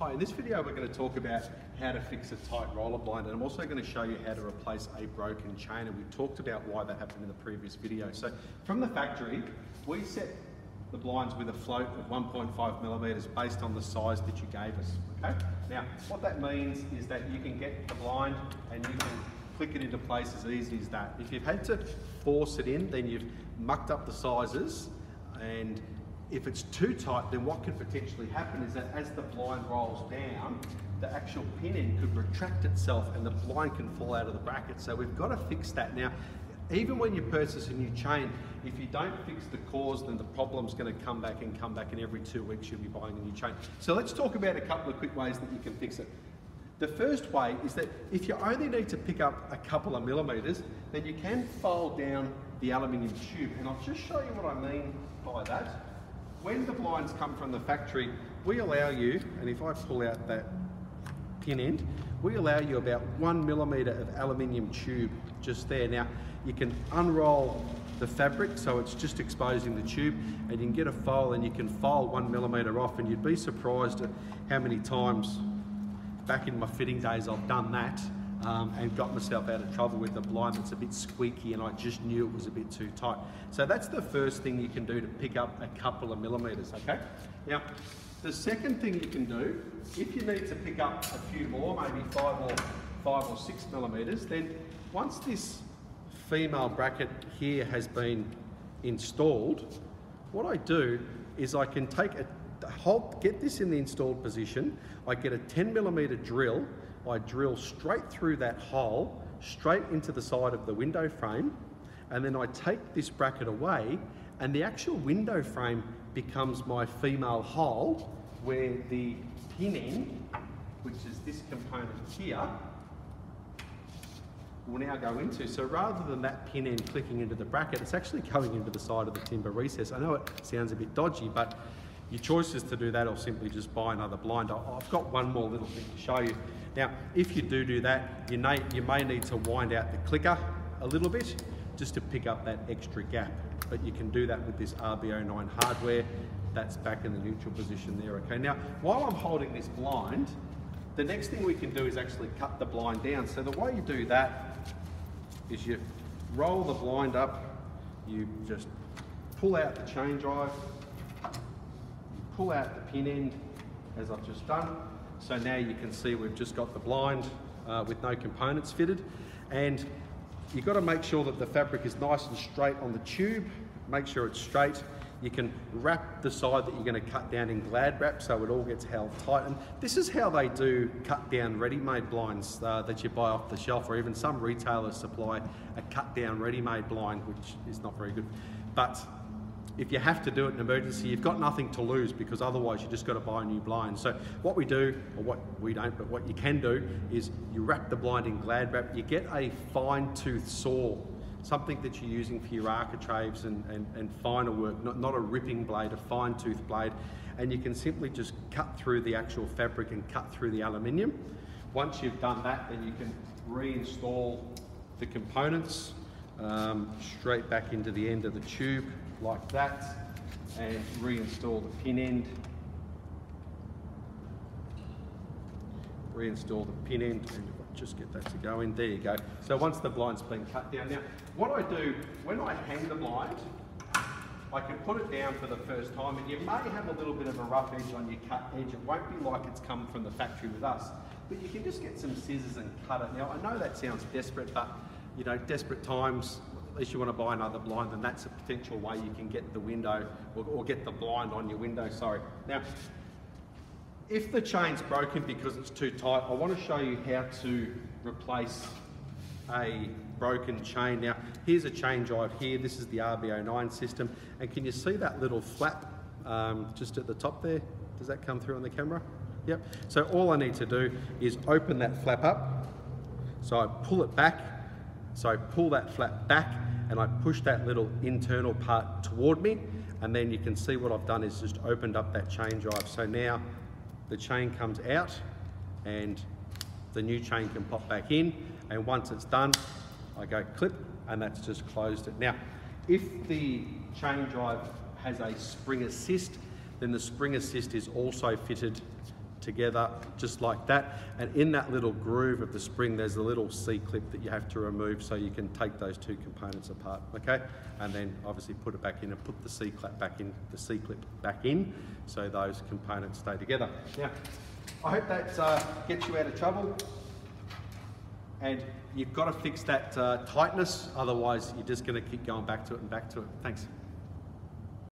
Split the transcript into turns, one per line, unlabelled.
Hi, in this video we're going to talk about how to fix a tight roller blind, and I'm also going to show you how to replace a broken chain, and we talked about why that happened in the previous video. So from the factory, we set the blinds with a float of 1.5 millimeters based on the size that you gave us, okay? Now, what that means is that you can get the blind and you can click it into place as easy as that. If you've had to force it in, then you've mucked up the sizes, and if it's too tight, then what could potentially happen is that as the blind rolls down, the actual pin end could retract itself and the blind can fall out of the bracket. So we've got to fix that. Now, even when you purchase a new chain, if you don't fix the cause, then the problem's going to come back, and every 2 weeks you'll be buying a new chain. So let's talk about a couple of quick ways that you can fix it. The first way is that if you only need to pick up a couple of millimeters, then you can fold down the aluminium tube. And I'll just show you what I mean by that. When the blinds come from the factory, we allow you, and if I pull out that pin end, we allow you about 1 millimeter of aluminium tube just there. Now, you can unroll the fabric so it's just exposing the tube, and you can get a file and you can file 1 millimeter off, and you'd be surprised at how many times back in my fitting days I've done that and got myself out of trouble with the blind that's a bit squeaky and I just knew it was a bit too tight. So that's the first thing you can do to pick up a couple of millimeters, okay? Now, the second thing you can do, if you need to pick up a few more, maybe 5 or 6 millimeters, then once this female bracket here has been installed, what I do is I can take get this in the installed position, I get a 10 millimeter drill, I drill straight through that hole, straight into the side of the window frame, and then I take this bracket away, and the actual window frame becomes my female hole, where the pin end, which is this component here, will now go into. So rather than that pin end clicking into the bracket, it's actually going into the side of the timber recess. I know it sounds a bit dodgy, but your choice is to do that or simply just buy another blind. I've got one more little thing to show you. Now, if you do that, you may need to wind out the clicker a little bit just to pick up that extra gap. But you can do that with this RB09 hardware. That's back in the neutral position there, okay? Now, while I'm holding this blind, the next thing we can do is actually cut the blind down. So the way you do that is you roll the blind up, you just pull out the chain drive, pull out the pin end, as I've just done. So now you can see we've just got the blind with no components fitted. And you've got to make sure that the fabric is nice and straight on the tube. Make sure it's straight. You can wrap the side that you're going to cut down in Glad wrap so it all gets held tight. And this is how they do cut down ready-made blinds that you buy off the shelf, or even some retailers supply a cut down ready-made blind, which is not very good. But if you have to do it in emergency, you've got nothing to lose, because otherwise you just got to buy a new blind. So what we do, or what we don't, but what you can do is you wrap the blind in Glad wrap. You get a fine tooth saw, something that you're using for your architraves and finer work, not a ripping blade, a fine tooth blade. And you can simply just cut through the actual fabric and cut through the aluminium. Once you've done that, then you can reinstall the components straight back into the end of the tube, like that, and reinstall the pin end. Reinstall the pin end, and just get that to go in. There you go. So once the blind's been cut down. Now, what I do, when I hang the blind, I can put it down for the first time, and you may have a little bit of a rough edge on your cut edge. It won't be like it's come from the factory with us, but you can just get some scissors and cut it. Now, I know that sounds desperate, but you know, desperate times, unless you want to buy another blind, then that's a potential way you can get the window, or get the blind on your window, sorry. Now, if the chain's broken because it's too tight, I want to show you how to replace a broken chain. Now, here's a chain drive here. This is the RB09 system. And can you see that little flap just at the top there? Does that come through on the camera? Yep. So all I need to do is open that flap up. So I pull it back. So I pull that flap back and I push that little internal part toward me, and then you can see what I've done is just opened up that chain drive. So now the chain comes out and the new chain can pop back in, and once it's done, I go clip, and that's just closed it. Now, if the chain drive has a spring assist, then the spring assist is also fitted together just like that. And in that little groove of the spring, there's a little C-clip that you have to remove so you can take those two components apart, okay? And then obviously put it back in and put the C-clip back in, so those components stay together. Now, I hope that gets you out of trouble. And you've got to fix that tightness, otherwise you're just going to keep going back to it and back to it. Thanks.